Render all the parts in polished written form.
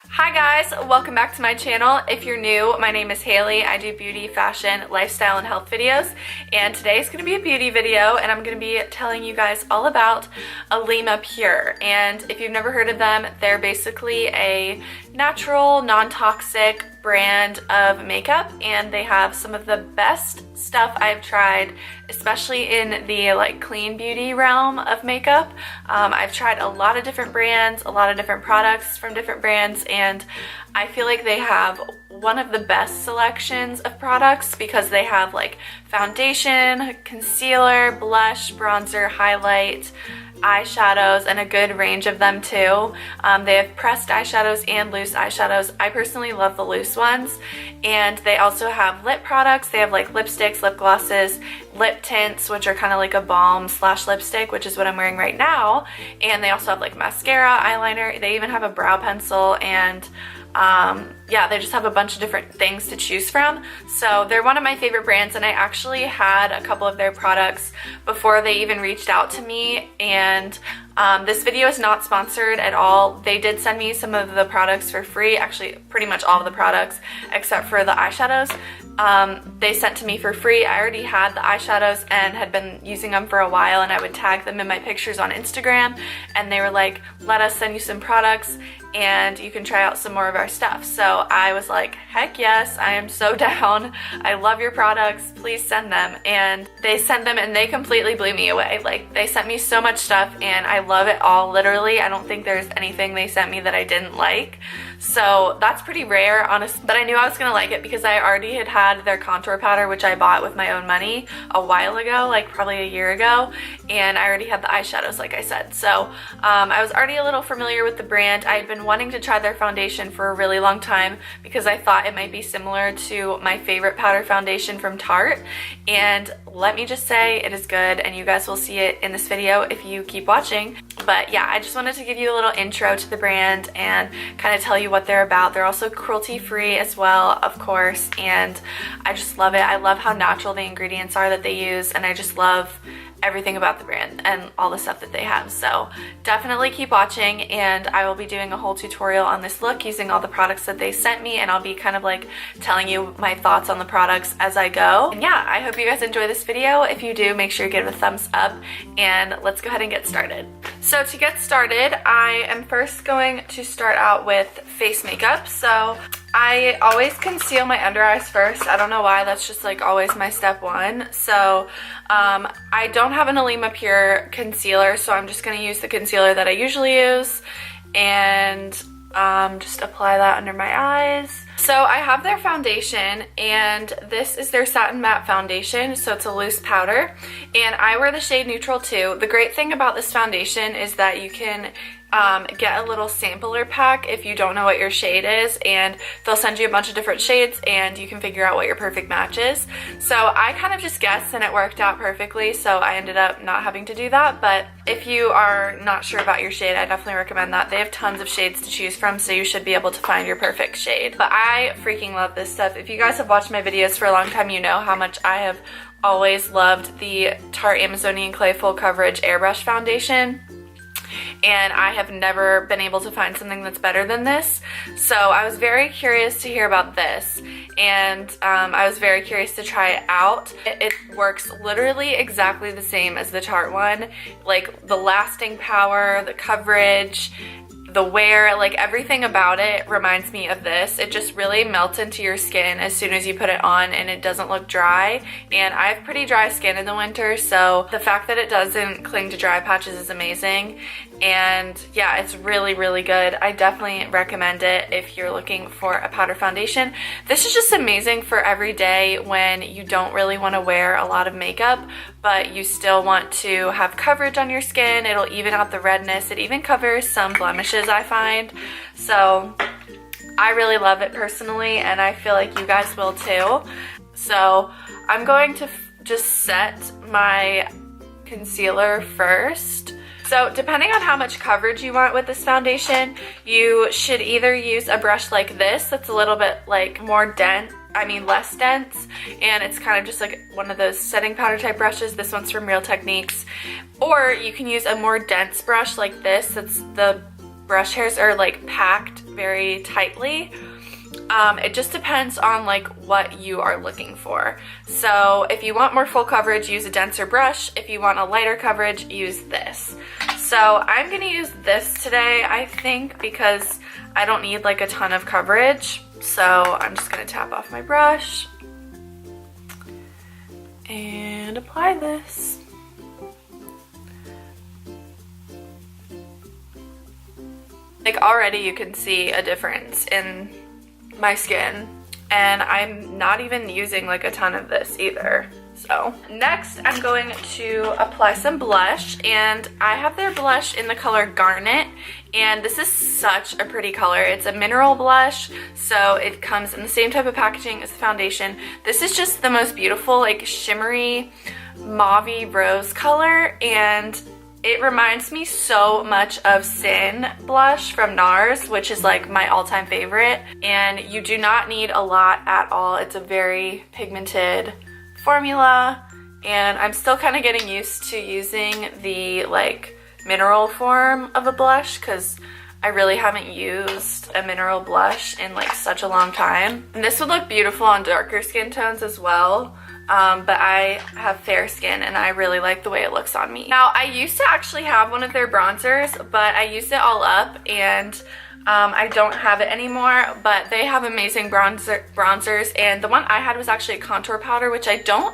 Hi guys, welcome back to my channel. If you're new, my name is Haley. I do beauty, fashion, lifestyle, and health videos, and today is going to be a beauty video, and I'm going to be telling you guys all about Alima Pure. And if you've never heard of them, they're basically a natural, non-toxic brand of makeup, and they have some of the best stuff I've tried, especially in the clean beauty realm of makeup. I've tried a lot of different brands, a lot of different products from different brands, and I feel like they have one of the best selections of products because they have foundation, concealer, blush, bronzer, highlight, eyeshadows, and a good range of them too. They have pressed eyeshadows and loose eyeshadows. I personally love the loose ones. And they also have lip products. They have lipsticks, lip glosses, lip tints, which are kind of like a balm slash lipstick, which is what I'm wearing right now. And they also have mascara, eyeliner. They even have a brow pencil, and yeah, they just have a bunch of different things to choose from. So they're one of my favorite brands, and I actually had a couple of their products before they even reached out to me. And this video is not sponsored at all. They did send me some of the products for free, actually pretty much all of the products except for the eyeshadows. They sent to me for free. I already had the eyeshadows and had been using them for a while, and I would tag them in my pictures on Instagram, and they were like, let us send you some products and you can try out some more of our stuff. So I was like, heck yes, I am so down. I love your products, please send them. And they sent them, and they completely blew me away. They sent me so much stuff, and I love it all, literally. I don't think there's anything they sent me that I didn't like. So that's pretty rare, honestly, but I knew I was gonna like it because I already had their contour powder, which I bought with my own money a while ago, probably a year ago, and I already had the eyeshadows, like I said. So I was already a little familiar with the brand. I had been wanting to try their foundation for a really long time because I thought it might be similar to my favorite powder foundation from Tarte, and let me just say it is good, and you guys will see it in this video if you keep watching. But yeah, I just wanted to give you a little intro to the brand and kind of tell you what they're about. They're also cruelty-free as well, of course, and I just love it. I love how natural the ingredients are that they use, and I just love everything about the brand and all the stuff that they have. So definitely keep watching, and I will be doing a whole tutorial on this look using all the products that they sent me, and I'll be kind of telling you my thoughts on the products as I go. And yeah, I hope you guys enjoy this video. If you do, make sure you give it a thumbs up, and let's go ahead and get started. So to get started, I am first going to start out with face makeup. So I always conceal my under eyes first. I don't know why, that's just always my step one. So I don't have an Alima Pure concealer, so I'm just going to use the concealer that I usually use and just apply that under my eyes. So I have their foundation, and this is their Satin Matte Foundation, so it's a loose powder, and I wear the shade Neutral too. The great thing about this foundation is that you can get a little sampler pack if you don't know what your shade is, and they'll send you a bunch of different shades and you can figure out what your perfect match is. So I kind of just guessed, and it worked out perfectly, so I ended up not having to do that. But if you are not sure about your shade, I definitely recommend that. They have tons of shades to choose from, so you should be able to find your perfect shade. But I freaking love this stuff. If you guys have watched my videos for a long time, you know how much I have always loved the Tarte Amazonian Clay Full Coverage Airbrush Foundation, and I have never been able to find something that's better than this. So I was very curious to hear about this, and I was very curious to try it out. It works literally exactly the same as the Tarte one, the lasting power, the coverage, the wear, everything about it reminds me of this. It just really melts into your skin as soon as you put it on, and it doesn't look dry. And I have pretty dry skin in the winter, so the fact that it doesn't cling to dry patches is amazing. And yeah, it's really, really good. I definitely recommend it if you're looking for a powder foundation. This is just amazing for every day when you don't really want to wear a lot of makeup, but you still want to have coverage on your skin. It'll even out the redness. It even covers some blemishes, I find. So I really love it personally, and I feel like you guys will too. So I'm going to just set my concealer first. So depending on how much coverage you want with this foundation, you should either use a brush like this that's a little bit more dense, less dense, and it's kind of just one of those setting powder type brushes. This one's from Real Techniques. Or you can use a more dense brush like this, that's the brush hairs are packed very tightly. It just depends on like what you are looking for. So if you want more full coverage, use a denser brush. If you want a lighter coverage, use this. So I'm gonna use this today, I think, because I don't need like a ton of coverage. So I'm just gonna tap off my brush and apply this. Like already you can see a difference in my skin, and I'm not even using like a ton of this either. So next I'm going to apply some blush, and I have their blush in the color Garnet, and this is such a pretty color. It's a mineral blush, so it comes in the same type of packaging as the foundation. This is just the most beautiful like shimmery mauvey rose color, and it reminds me so much of Sin blush from NARS, which is like my all-time favorite. And you do not need a lot at all. It's a very pigmented formula, and I'm still kind of getting used to using the like mineral form of a blush because I really haven't used a mineral blush in like such a long time. And this would look beautiful on darker skin tones as well. But I have fair skin and I really like the way it looks on me. Now, I used to actually have one of their bronzers, but I used it all up, and I don't have it anymore, but they have amazing bronzers, and the one I had was actually a contour powder, which I don't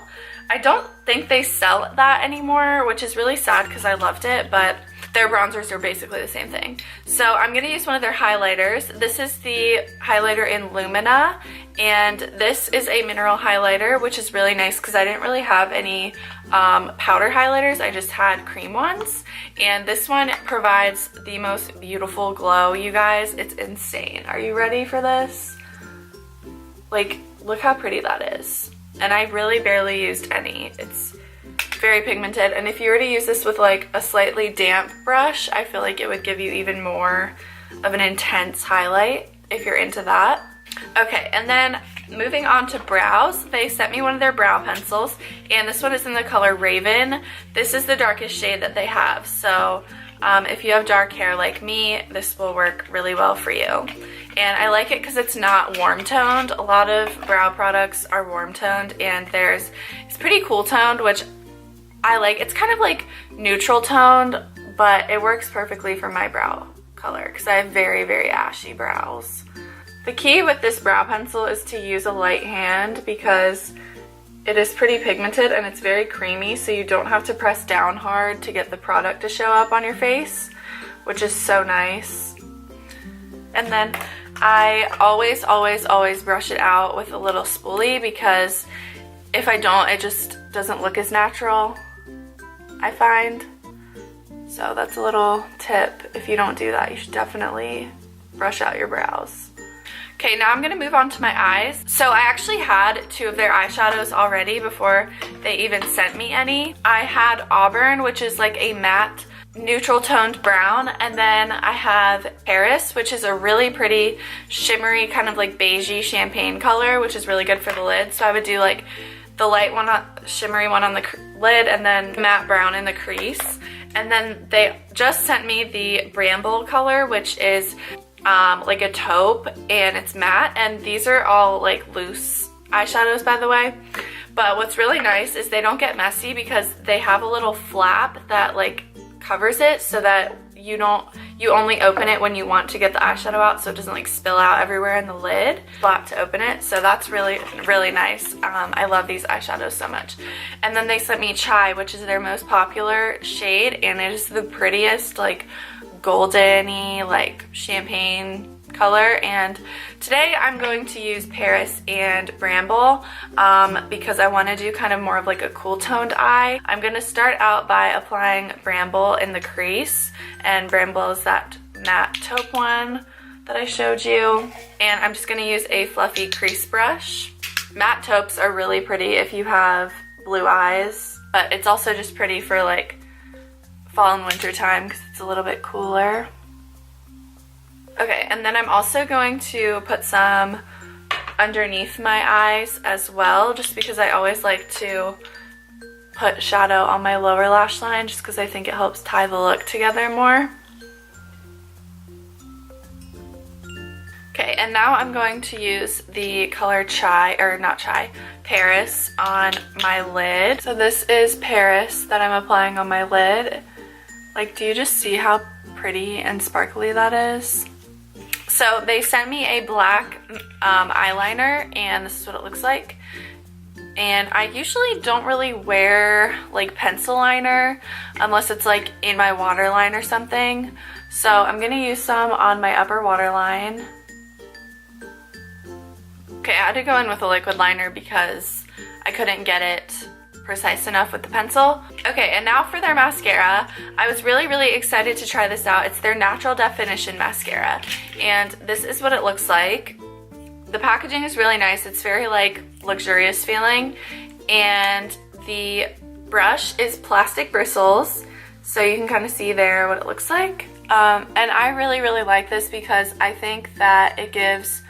think they sell that anymore, which is really sad because I loved it, but their bronzers are basically the same thing. So I'm going to use one of their highlighters. This is the highlighter in Lumina, and this is a mineral highlighter, which is really nice because I didn't really have any powder highlighters. I just had cream ones, and this one provides the most beautiful glow, you guys. It's insane. Are you ready for this? Like, look how pretty that is. And I really barely used any. It's very pigmented, and if you were to use this with like a slightly damp brush, I feel like it would give you even more of an intense highlight if you're into that. Okay, and then moving on to brows, they sent me one of their brow pencils, and this one is in the color Raven. This is the darkest shade that they have, so if you have dark hair like me, this will work really well for you. And I like it because it's not warm toned. A lot of brow products are warm toned, and it's pretty cool toned, which I like. It's kind of like neutral toned, but it works perfectly for my brow color because I have very, very ashy brows. The key with this brow pencil is to use a light hand because it is pretty pigmented and it's very creamy, so you don't have to press down hard to get the product to show up on your face, which is so nice. And then I always, always, always brush it out with a little spoolie because if I don't, it just doesn't look as natural, I find. So that's a little tip. If you don't do that, you should definitely brush out your brows. Okay, now I'm gonna move on to my eyes. So I actually had two of their eyeshadows already before they even sent me any. I had Auburn, which is like a matte neutral toned brown, and then I have Paris, which is a really pretty shimmery kind of like beigey champagne color, which is really good for the lid. So I would do like the light one, shimmery one on the lid, and then matte brown in the crease. And then they just sent me the Bramble color, which is like a taupe, and it's matte, and these are all like loose eyeshadows, by the way. But what's really nice is they don't get messy because they have a little flap that like covers it so that you only open it when you want to get the eyeshadow out, so it doesn't like spill out everywhere in the lid. Flap to open it, so that's really, really nice. I love these eyeshadows so much. And then they sent me Chai, which is their most popular shade, and it is the prettiest like golden-y like champagne color. And today I'm going to use Paris and Bramble because I want to do kind of more of like a cool toned eye. I'm going to start out by applying Bramble in the crease, and Bramble is that matte taupe one that I showed you. And I'm just going to use a fluffy crease brush. Matte taupes are really pretty if you have blue eyes, but it's also just pretty for like fall and winter time because it's a little bit cooler. Okay, and then I'm also going to put some underneath my eyes as well, just because I always like to put shadow on my lower lash line, just because I think it helps tie the look together more. Okay, and now I'm going to use the color Paris on my lid. So this is Paris that I'm applying on my lid. Like, do you just see how pretty and sparkly that is? So they sent me a black eyeliner, and this is what it looks like. And I usually don't really wear like pencil liner unless it's like in my waterline or something. So I'm gonna use some on my upper waterline. Okay, I had to go in with a liquid liner because I couldn't get it precise enough with the pencil. Okay, and now for their mascara. I was really excited to try this out. It's their Natural Definition mascara, and this is what it looks like. The packaging is really nice. It's very like luxurious feeling, and the brush is plastic bristles, so you can kind of see there what it looks like. And I really like this because I think that it gives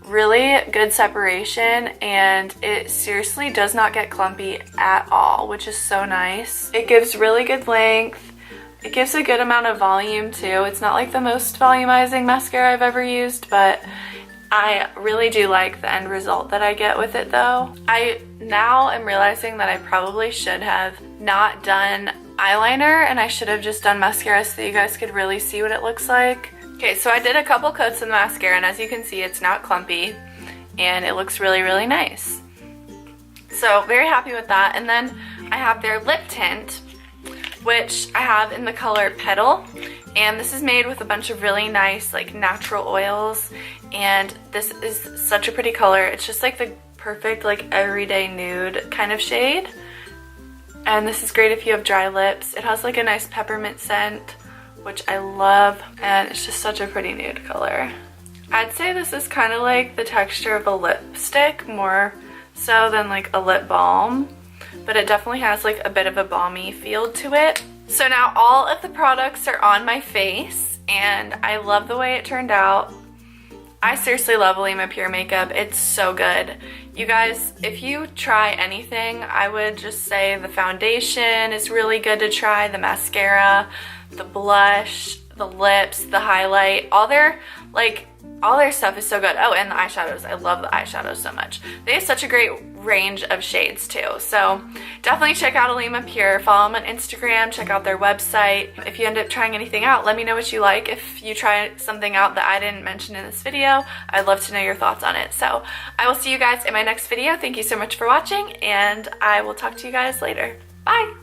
really good separation, and it seriously does not get clumpy at all, which is so nice. It gives really good length. It gives a good amount of volume too. It's not like the most volumizing mascara I've ever used, but I really do like the end result that I get with it though. I now am realizing that I probably should have not done eyeliner, and I should have just done mascara so that you guys could really see what it looks like. Okay, so I did a couple coats of the mascara, and as you can see, it's not clumpy, and it looks really nice. So very happy with that. And then I have their lip tint, which I have in the color Petal, and this is made with a bunch of really nice like natural oils, and this is such a pretty color. It's just like the perfect like everyday nude kind of shade, and this is great if you have dry lips. It has like a nice peppermint scent, which I love, and it's just such a pretty nude color. I'd say this is kind of like the texture of a lipstick more so than like a lip balm, but it definitely has like a bit of a balmy feel to it. So now all of the products are on my face, and I love the way it turned out. I seriously love Alima Pure makeup. It's so good. You guys, if you try anything, I would just say the foundation is really good to try, the mascara, the blush, the lips, the highlight, all their stuff is so good. Oh, and the eyeshadows. I love the eyeshadows so much. They have such a great range of shades too. So definitely check out Alima Pure. Follow them on Instagram. Check out their website. If you end up trying anything out, let me know what you like. If you try something out that I didn't mention in this video, I'd love to know your thoughts on it. So I will see you guys in my next video. Thank you so much for watching, and I will talk to you guys later. Bye!